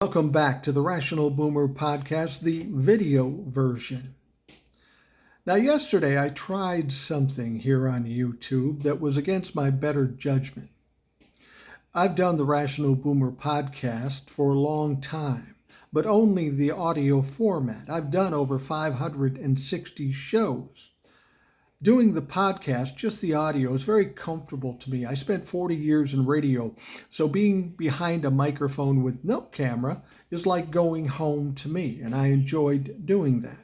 Welcome back to the Rational Boomer podcast, the video version. Now, yesterday I tried something here on YouTube that was against my better judgment. I've done the Rational Boomer podcast for a long time, but only the audio format. I've done over 560 shows. Doing the podcast, just the audio, is very comfortable to me. I spent 40 years in radio, so being behind a microphone with no camera is like going home to me, and I enjoyed doing that.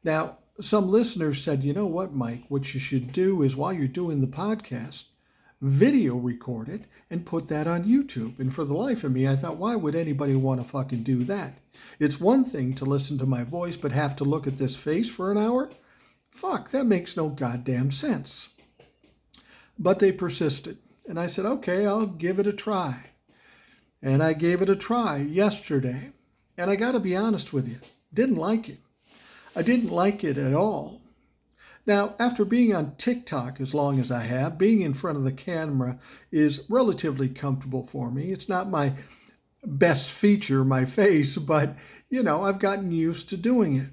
Now, some listeners said, you know what, Mike, what you should do is while you're doing the podcast, video record it and put that on YouTube. And for the life of me, I thought, why would anybody want to fucking do that? It's one thing to listen to my voice, but have to look at this face for an hour? Fuck, that makes no goddamn sense. But they persisted. And I said, okay, I'll give it a try. And I gave it a try yesterday. And I got to be honest with you, didn't like it. I didn't like it at all. Now, after being on TikTok as long as I have, being in front of the camera is relatively comfortable for me. It's not my best feature, my face, but, I've gotten used to doing it.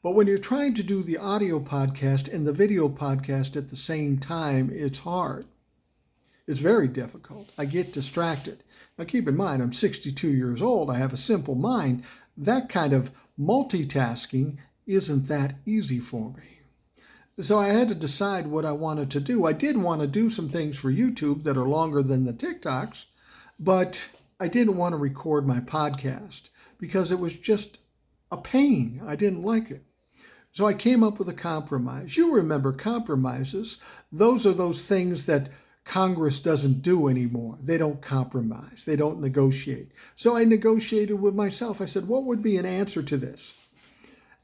But when you're trying to do the audio podcast and the video podcast at the same time, it's hard. It's very difficult. I get distracted. Now keep in mind, I'm 62 years old. I have a simple mind. That kind of multitasking isn't that easy for me. So I had to decide what I wanted to do. I did want to do some things for YouTube that are longer than the TikToks, but I didn't want to record my podcast because it was just a pain. I didn't like it. So I came up with a compromise. You remember compromises. Those are those things that Congress doesn't do anymore. They don't compromise. They don't negotiate. So I negotiated with myself. I said, what would be an answer to this?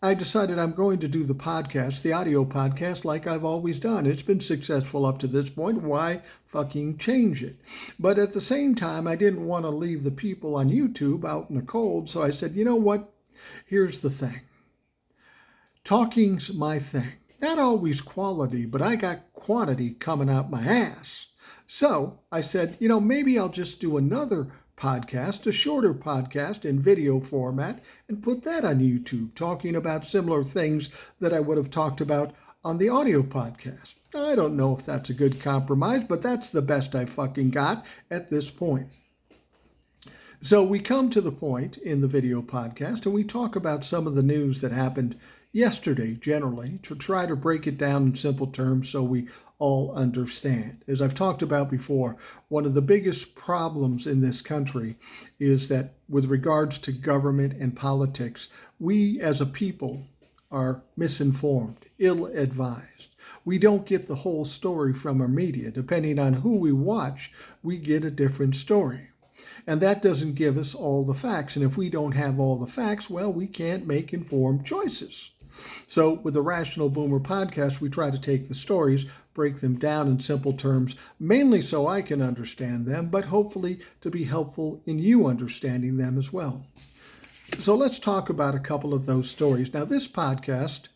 I decided I'm going to do the podcast, the audio podcast, like I've always done. It's been successful up to this point. Why fucking change it? But at the same time, I didn't want to leave the people on YouTube out in the cold. So I said, you know what? Here's the thing. Talking's my thing. Not always quality, but I got quantity coming out my ass. So I said, maybe I'll just do another podcast, a shorter podcast in video format, and put that on YouTube, talking about similar things that I would have talked about on the audio podcast. I don't know if that's a good compromise, but that's the best I fucking got at this point. So we come to the point in the video podcast and we talk about some of the news that happened yesterday, generally, to try to break it down in simple terms so we all understand. As I've talked about before, one of the biggest problems in this country is that with regards to government and politics, we as a people are misinformed, ill-advised. We don't get the whole story from our media. Depending on who we watch, we get a different story. And that doesn't give us all the facts. And if we don't have all the facts, well, we can't make informed choices. So with the Rational Boomer podcast, we try to take the stories, break them down in simple terms, mainly so I can understand them, but hopefully to be helpful in you understanding them as well. So let's talk about a couple of those stories. Now, this podcast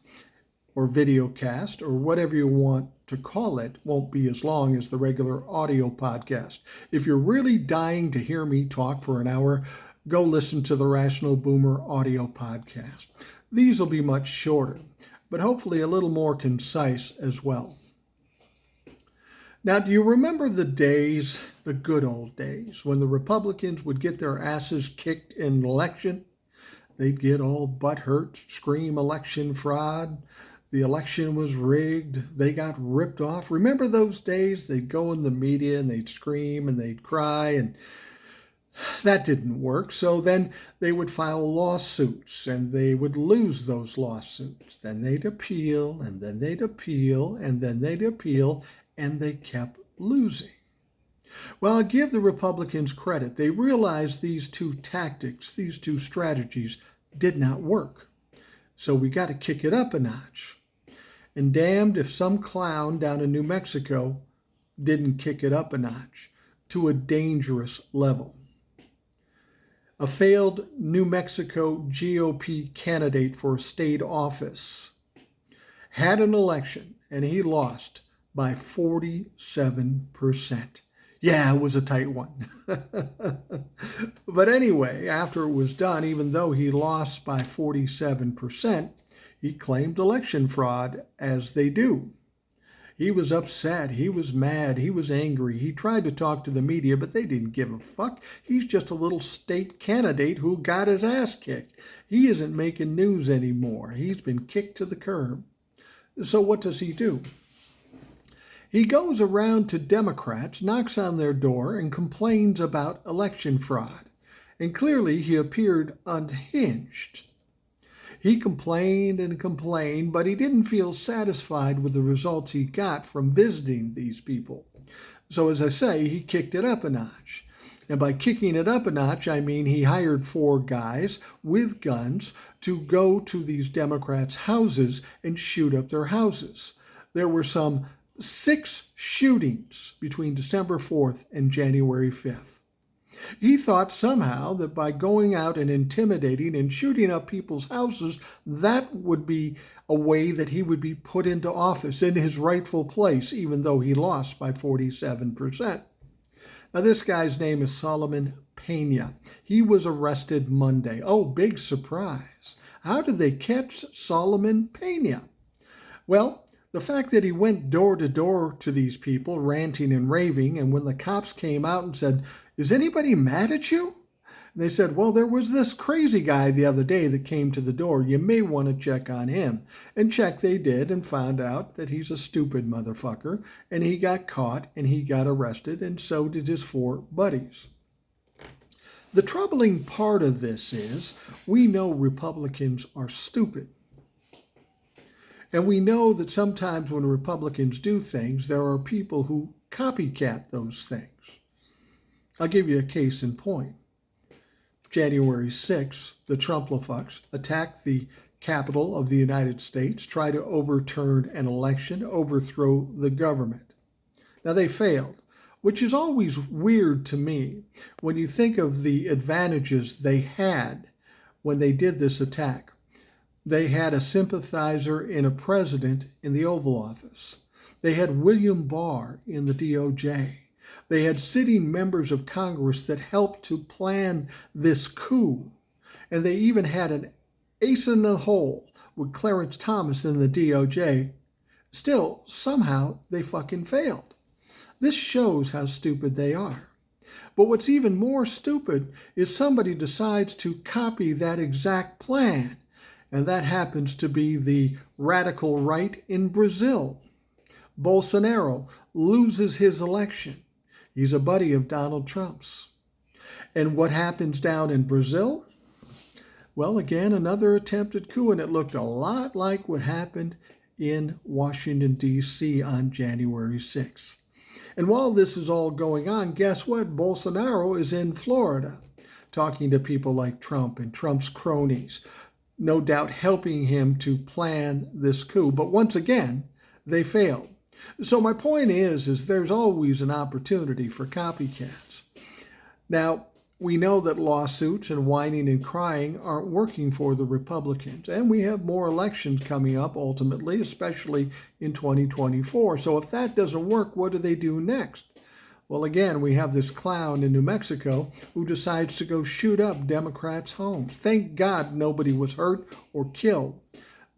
or videocast or whatever you want to call it won't be as long as the regular audio podcast. If you're really dying to hear me talk for an hour, go listen to the Rational Boomer audio podcast. These will be much shorter, but hopefully a little more concise as well. Now, do you remember the days, the good old days, when the Republicans would get their asses kicked in an election? They'd get all butthurt, scream election fraud. The election was rigged. They got ripped off. Remember those days? They'd go in the media and they'd scream and they'd cry, and that didn't work. So then they would file lawsuits and they would lose those lawsuits. Then they'd appeal and then they'd appeal and then they'd appeal, and they kept losing. Well, I give the Republicans credit. They realized these two tactics, these two strategies did not work. So we got to kick it up a notch. And damned if some clown down in New Mexico didn't kick it up a notch to a dangerous level. A failed New Mexico GOP candidate for state office had an election and he lost by 47%. Yeah, it was a tight one. But anyway, after it was done, even though he lost by 47%, he claimed election fraud, as they do. He was upset. He was mad. He was angry. He tried to talk to the media, but they didn't give a fuck. He's just a little state candidate who got his ass kicked. He isn't making news anymore. He's been kicked to the curb. So what does he do? He goes around to Democrats, knocks on their door, and complains about election fraud. And clearly he appeared unhinged. He complained and complained, but he didn't feel satisfied with the results he got from visiting these people. So as I say, he kicked it up a notch. And by kicking it up a notch, I mean he hired 4 guys with guns to go to these Democrats' houses and shoot up their houses. There were some 6 shootings between December 4th and January 5th. He thought somehow that by going out and intimidating and shooting up people's houses, that would be a way that he would be put into office in his rightful place, even though he lost by 47%. Now, this guy's name is Solomon Pena. He was arrested Monday. Oh, big surprise. How did they catch Solomon Pena? Well, the fact that he went door to door to these people, ranting and raving, and when the cops came out and said, "Is anybody mad at you?" They said, "Well, there was this crazy guy the other day that came to the door. You may want to check on him." And check they did and found out that he's a stupid motherfucker, and he got caught and he got arrested, and so did his 4 buddies. The troubling part of this is we know Republicans are stupid. And we know that sometimes when Republicans do things, there are people who copycat those things. I'll give you a case in point. January 6th, the Trumplafucks attacked the Capitol of the United States, tried to overturn an election, overthrow the government. Now, they failed, which is always weird to me when you think of the advantages they had when they did this attack. They had a sympathizer in a president in the Oval Office. They had William Barr in the DOJ. They had sitting members of Congress that helped to plan this coup. And they even had an ace in the hole with Clarence Thomas in the DOJ. Still, somehow, they fucking failed. This shows how stupid they are. But what's even more stupid is somebody decides to copy that exact plan. And that happens to be the radical right in Brazil. Bolsonaro loses his election. He's a buddy of Donald Trump's. And what happens down in Brazil? Well, again, another attempted coup, and it looked a lot like what happened in Washington, D.C. on January 6th. And while this is all going on, guess what? Bolsonaro is in Florida, talking to people like Trump and Trump's cronies, no doubt helping him to plan this coup. But once again, they failed. So my point is there's always an opportunity for copycats. Now, we know that lawsuits and whining and crying aren't working for the Republicans, and we have more elections coming up ultimately, especially in 2024. So if that doesn't work, what do they do next? Well, again, we have this clown in New Mexico who decides to go shoot up Democrats' homes. Thank God nobody was hurt or killed.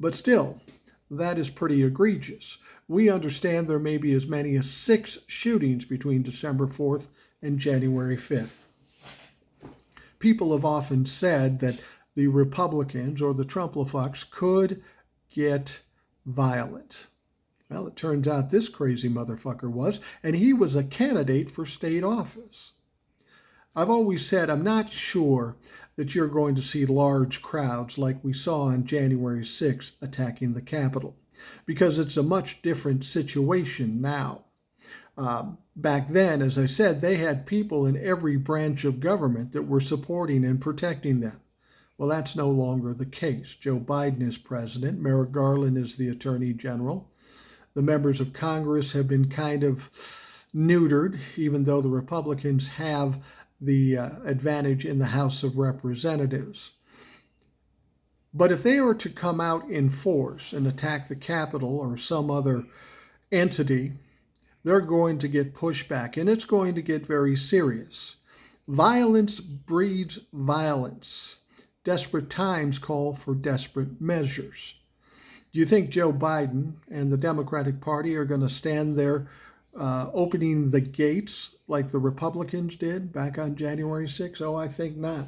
But still, that is pretty egregious. We understand there may be as many as 6 shootings between December 4th and January 5th. People have often said that the Republicans or the Trumplafucks could get violent. Well, it turns out this crazy motherfucker was, and he was a candidate for state office. I've always said I'm not sure that you're going to see large crowds like we saw on January 6th attacking the Capitol, because it's a much different situation now. Back then, as I said, they had people in every branch of government that were supporting and protecting them. Well, that's no longer the case. Joe Biden is president. Merrick Garland is the attorney general. The members of Congress have been kind of neutered, even though the Republicans have the advantage in the House of Representatives. But if they were to come out in force and attack the Capitol or some other entity, they're going to get pushback, and it's going to get very serious. Violence breeds violence. Desperate times call for desperate measures. Do you think Joe Biden and the Democratic Party are going to stand there opening the gates like the Republicans did back on January 6th? Oh, I think not.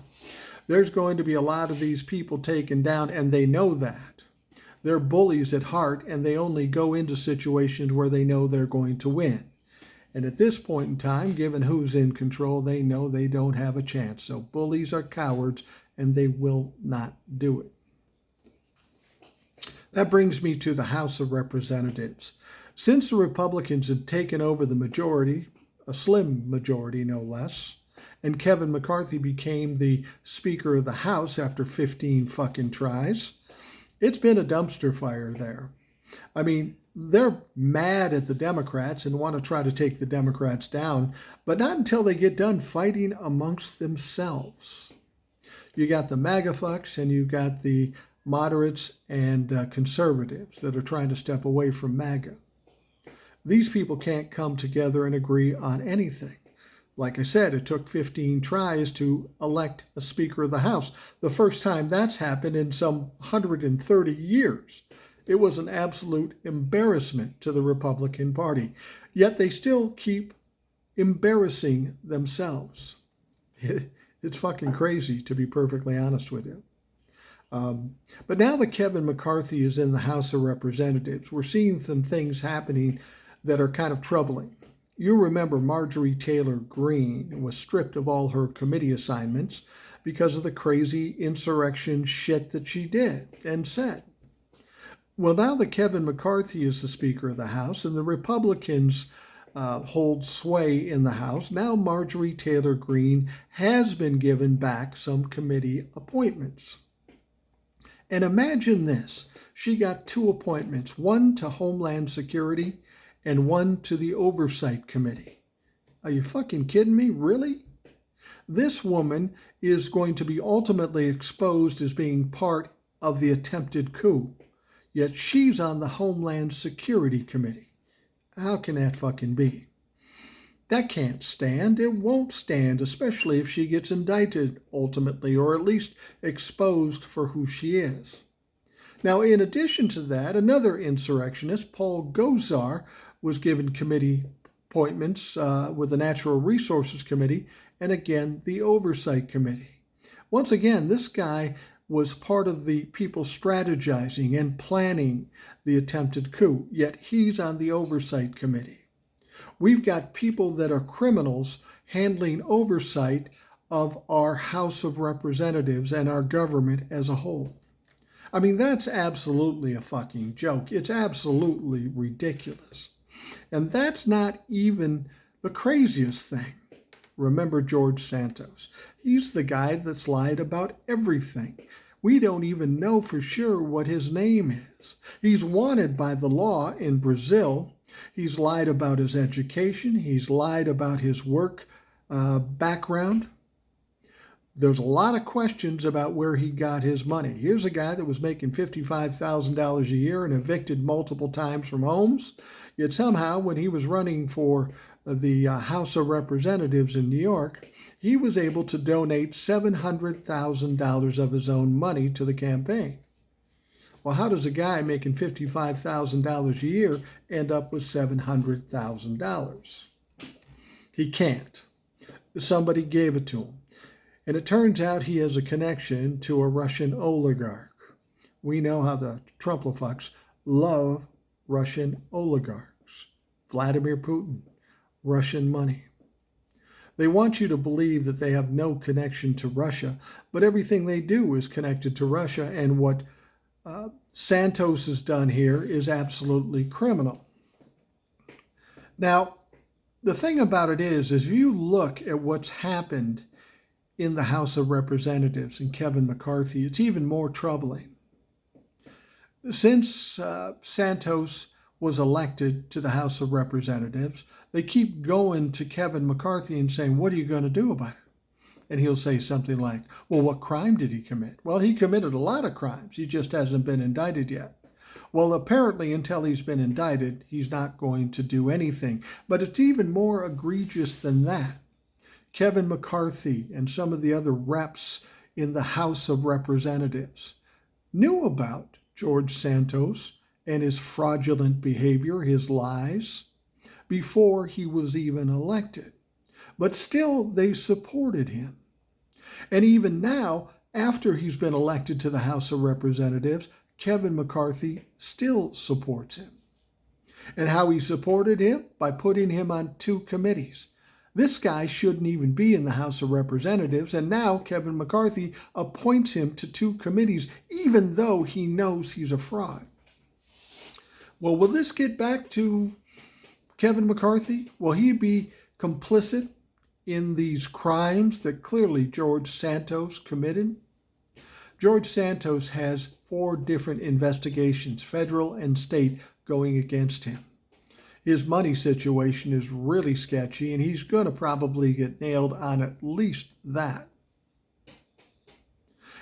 There's going to be a lot of these people taken down, and they know that. They're bullies at heart, and they only go into situations where they know they're going to win. And at this point in time, given who's in control, they know they don't have a chance. So bullies are cowards, and they will not do it. That brings me to the House of Representatives. Since the Republicans had taken over the majority, a slim majority no less, and Kevin McCarthy became the Speaker of the House after 15 fucking tries, it's been a dumpster fire there. I mean, they're mad at the Democrats and want to try to take the Democrats down, but not until they get done fighting amongst themselves. You got the MAGA fucks and you got the moderates and conservatives that are trying to step away from MAGA. These people can't come together and agree on anything. Like I said, it took 15 tries to elect a Speaker of the House. The first time that's happened in some 130 years. It was an absolute embarrassment to the Republican Party. Yet they still keep embarrassing themselves. It's fucking crazy, to be perfectly honest with you. But now that Kevin McCarthy is in the House of Representatives, we're seeing some things happening that are kind of troubling. You remember Marjorie Taylor Greene was stripped of all her committee assignments because of the crazy insurrection shit that she did and said. Well, now that Kevin McCarthy is the Speaker of the House and the Republicans hold sway in the House, now Marjorie Taylor Greene has been given back some committee appointments. And imagine this, she got 2 appointments, one to Homeland Security and one to the Oversight Committee. Are you fucking kidding me? Really? This woman is going to be ultimately exposed as being part of the attempted coup, yet she's on the Homeland Security Committee. How can that fucking be? That can't stand. It won't stand, especially if she gets indicted ultimately, or at least exposed for who she is. Now, in addition to that, another insurrectionist, Paul Gosar, was given committee appointments with the Natural Resources Committee and again the Oversight Committee. Once again, this guy was part of the people strategizing and planning the attempted coup, yet he's on the Oversight Committee. We've got people that are criminals handling oversight of our House of Representatives and our government as a whole. I mean, that's absolutely a fucking joke. It's absolutely ridiculous. And that's not even the craziest thing. Remember George Santos. He's the guy that's lied about everything. We don't even know for sure what his name is. He's wanted by the law in Brazil. He's lied about his education. He's lied about his work background. There's a lot of questions about where he got his money. Here's a guy that was making $55,000 a year and evicted multiple times from homes. Yet somehow, when he was running for the House of Representatives in New York, he was able to donate $700,000 of his own money to the campaign. Well, how does a guy making $55,000 a year end up with $700,000? He can't. Somebody gave it to him. And it turns out he has a connection to a Russian oligarch. We know how the Trumplafucks love Russian oligarchs. Vladimir Putin, Russian money. They want you to believe that they have no connection to Russia, but everything they do is connected to Russia, and what Santos has done here is absolutely criminal. Now, the thing about it is if you look at what's happened in the House of Representatives and Kevin McCarthy, it's even more troubling. Since Santos was elected to the House of Representatives, they keep going to Kevin McCarthy and saying, what are you going to do about it? And he'll say something like, well, what crime did he commit? Well, he committed a lot of crimes. He just hasn't been indicted yet. Well, apparently, until he's been indicted, he's not going to do anything. But it's even more egregious than that. Kevin McCarthy and some of the other reps in the House of Representatives knew about George Santos and his fraudulent behavior, his lies, before he was even elected. But still, they supported him. And even now, after he's been elected to the House of Representatives, Kevin McCarthy still supports him. And how he supported him? By putting him on 2 committees. This guy shouldn't even be in the House of Representatives, and now Kevin McCarthy appoints him to 2 committees, even though he knows he's a fraud. Well, will this get back to Kevin McCarthy? Will he be complicit in these crimes that clearly George Santos committed? George Santos has 4 different investigations, federal and state, going against him. His money situation is really sketchy, and he's going to probably get nailed on at least that.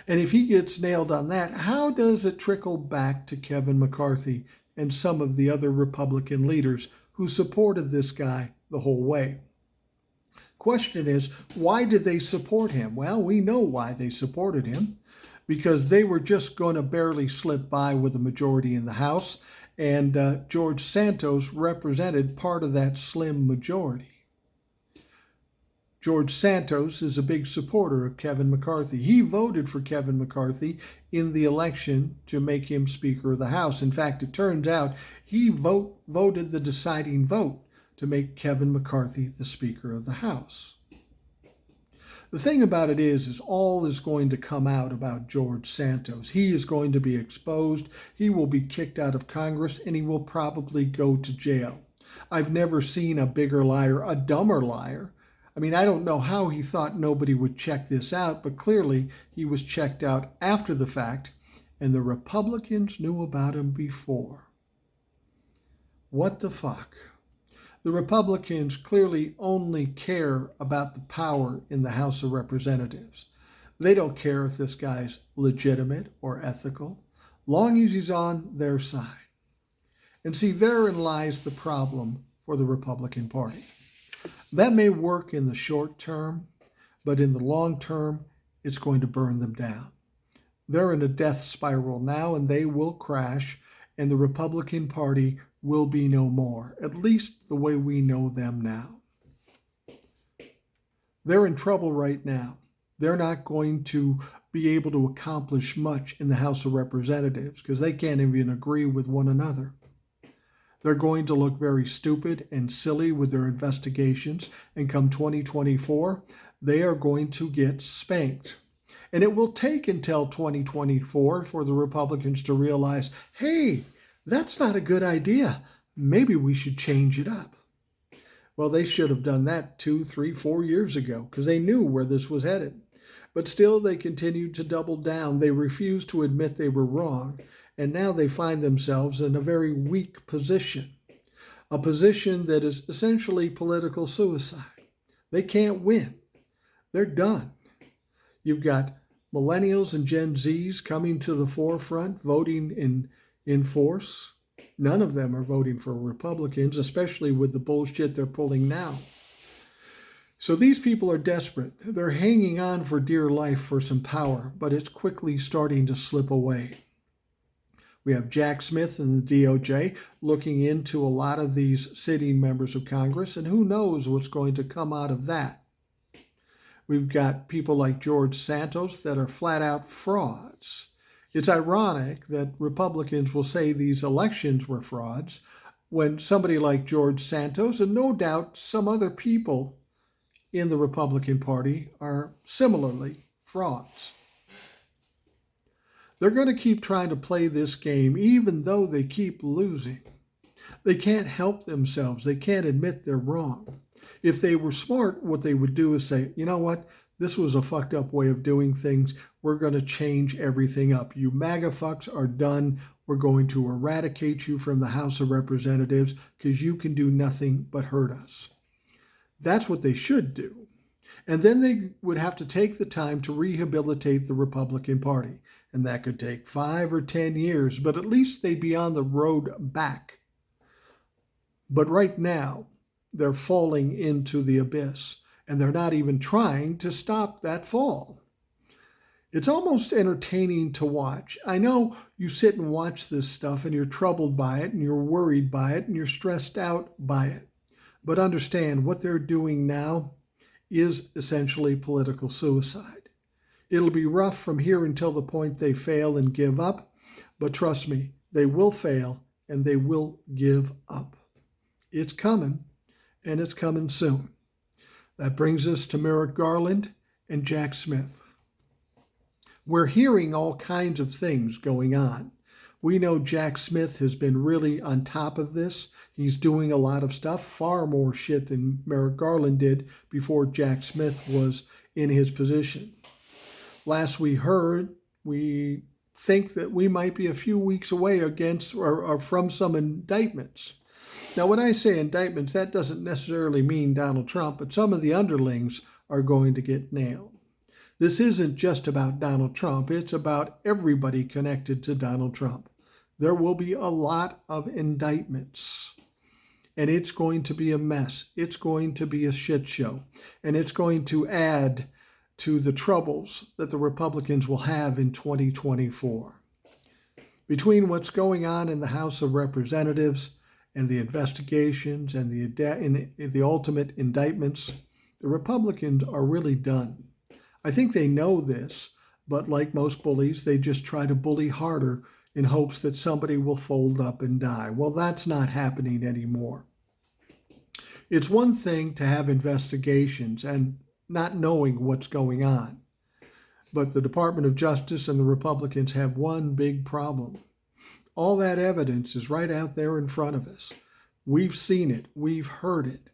And if he gets nailed on that, how does it trickle back to Kevin McCarthy and some of the other Republican leaders who supported this guy the whole way? Question is, why did they support him? Well, we know why they supported him. Because they were just going to barely slip by with a majority in the House, and George Santos represented part of that slim majority. George Santos is a big supporter of Kevin McCarthy. He voted for Kevin McCarthy in the election to make him Speaker of the House. In fact, it turns out he voted the deciding vote to make Kevin McCarthy the Speaker of the House. The thing about it is all is going to come out about George Santos. He is going to be exposed. He will be kicked out of Congress, and he will probably go to jail. I've never seen a bigger liar, a dumber liar. I mean, I don't know how he thought nobody would check this out, but clearly he was checked out after the fact, and the Republicans knew about him before. What the fuck? The Republicans clearly only care about the power in the House of Representatives. They don't care if this guy's legitimate or ethical, long as he's on their side. And see, therein lies the problem for the Republican Party. That may work in the short term, but in the long term, it's going to burn them down. They're in a death spiral now, and they will crash, and the Republican Party will be no more, at least the way we know them now. They're in trouble right now. They're not going to be able to accomplish much in the House of Representatives because they can't even agree with one another. They're going to look very stupid and silly with their investigations, and come 2024, they are going to get spanked. And it will take until 2024 for the Republicans to realize, hey, that's not a good idea. Maybe we should change it up. Well, they should have done that 2, 3, 4 years ago because they knew where this was headed. But still, they continued to double down. They refused to admit they were wrong. And now they find themselves in a very weak position, a position that is essentially political suicide. They can't win. They're done. You've got millennials and Gen Zs coming to the forefront, voting in force. None of them are voting for Republicans, especially with the bullshit they're pulling now. So these people are desperate. They're hanging on for dear life for some power, but it's quickly starting to slip away. We have Jack Smith and the DOJ looking into a lot of these sitting members of Congress, and who knows what's going to come out of that. We've got people like George Santos that are flat out frauds. It's ironic that Republicans will say these elections were frauds when somebody like George Santos, and no doubt some other people in the Republican Party, are similarly frauds. They're going to keep trying to play this game even though they keep losing. They can't help themselves. They can't admit they're wrong. If they were smart, what they would do is say, you know what? This was a fucked up way of doing things. We're going to change everything up. You MAGA fucks are done. We're going to eradicate you from the House of Representatives because you can do nothing but hurt us. That's what they should do. And then they would have to take the time to rehabilitate the Republican Party. And that could take 5 or 10 years, but at least they'd be on the road back. But right now, they're falling into the abyss, and they're not even trying to stop that fall. It's almost entertaining to watch. I know you sit and watch this stuff and you're troubled by it and you're worried by it and you're stressed out by it. But understand what they're doing now is essentially political suicide. It'll be rough from here until the point they fail and give up, but trust me, they will fail and they will give up. It's coming, and it's coming soon. That brings us to Merrick Garland and Jack Smith. We're hearing all kinds of things going on. We know Jack Smith has been really on top of this. He's doing a lot of stuff, far more shit than Merrick Garland did before Jack Smith was in his position. Last we heard, we think that we might be a few weeks away against or from some indictments. Now, when I say indictments, that doesn't necessarily mean Donald Trump, but some of the underlings are going to get nailed. This isn't just about Donald Trump. It's about everybody connected to Donald Trump. There will be a lot of indictments, and it's going to be a mess. It's going to be a shit show, and it's going to add to the troubles that the Republicans will have in 2024. Between what's going on in the House of Representatives and the investigations and the ultimate indictments, the Republicans are really done. I think they know this, but like most bullies, they just try to bully harder in hopes that somebody will fold up and die. Well, that's not happening anymore. It's one thing to have investigations and not knowing what's going on, but the Department of Justice and the Republicans have one big problem. All that evidence is right out there in front of us. We've seen it. We've heard it.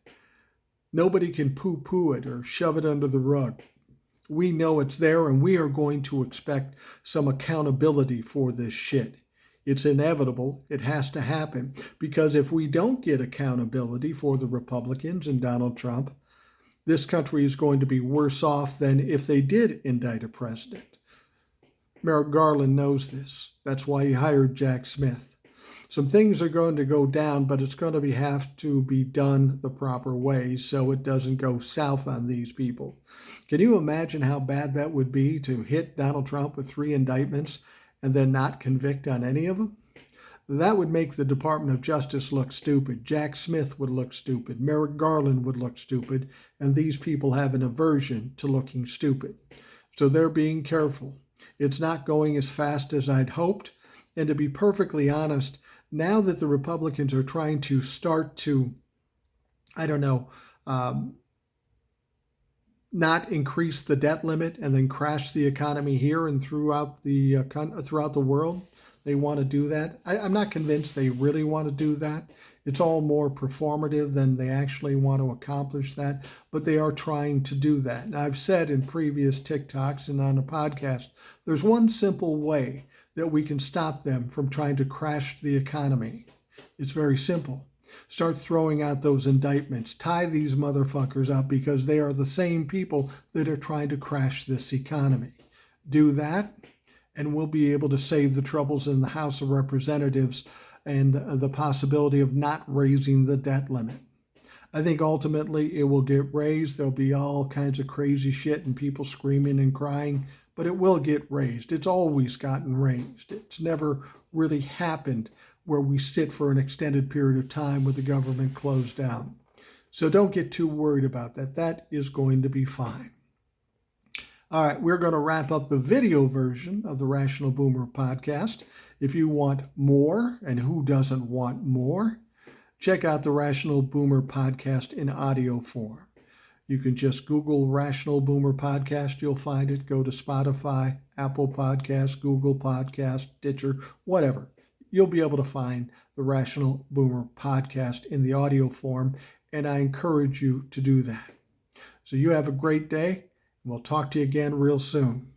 Nobody can poo-poo it or shove it under the rug. We know it's there, and we are going to expect some accountability for this shit. It's inevitable. It has to happen. Because if we don't get accountability for the Republicans and Donald Trump, this country is going to be worse off than if they did indict a president. Merrick Garland knows this. That's why he hired Jack Smith. Some things are going to go down, but it's going to have to be done the proper way so it doesn't go south on these people. Can you imagine how bad that would be to hit Donald Trump with 3 indictments and then not convict on any of them? That would make the Department of Justice look stupid. Jack Smith would look stupid. Merrick Garland would look stupid. And these people have an aversion to looking stupid. So they're being careful. It's not going as fast as I'd hoped. And to be perfectly honest, now that the Republicans are trying to start to, not increase the debt limit and then crash the economy here and throughout the world, they want to do that. I'm not convinced they really want to do that. It's all more performative than they actually want to accomplish that, but they are trying to do that. And I've said in previous TikToks and on the podcast, there's one simple way that we can stop them from trying to crash the economy. It's very simple. Start throwing out those indictments. Tie these motherfuckers up because they are the same people that are trying to crash this economy. Do that, and we'll be able to save the troubles in the House of Representatives and the possibility of not raising the debt limit. I think ultimately it will get raised. There'll be all kinds of crazy shit and people screaming and crying, but it will get raised. It's always gotten raised. It's never really happened where we sit for an extended period of time with the government closed down. So don't get too worried about that. That is going to be fine. All right, we're going to wrap up the video version of the Rational Boomer podcast. If you want more, and who doesn't want more, check out the Rational Boomer podcast in audio form. You can just Google Rational Boomer Podcast. You'll find it. Go to Spotify, Apple Podcasts, Google Podcasts, Stitcher, whatever. You'll be able to find the Rational Boomer Podcast in the audio form, and I encourage you to do that. So you have a great day, and we'll talk to you again real soon.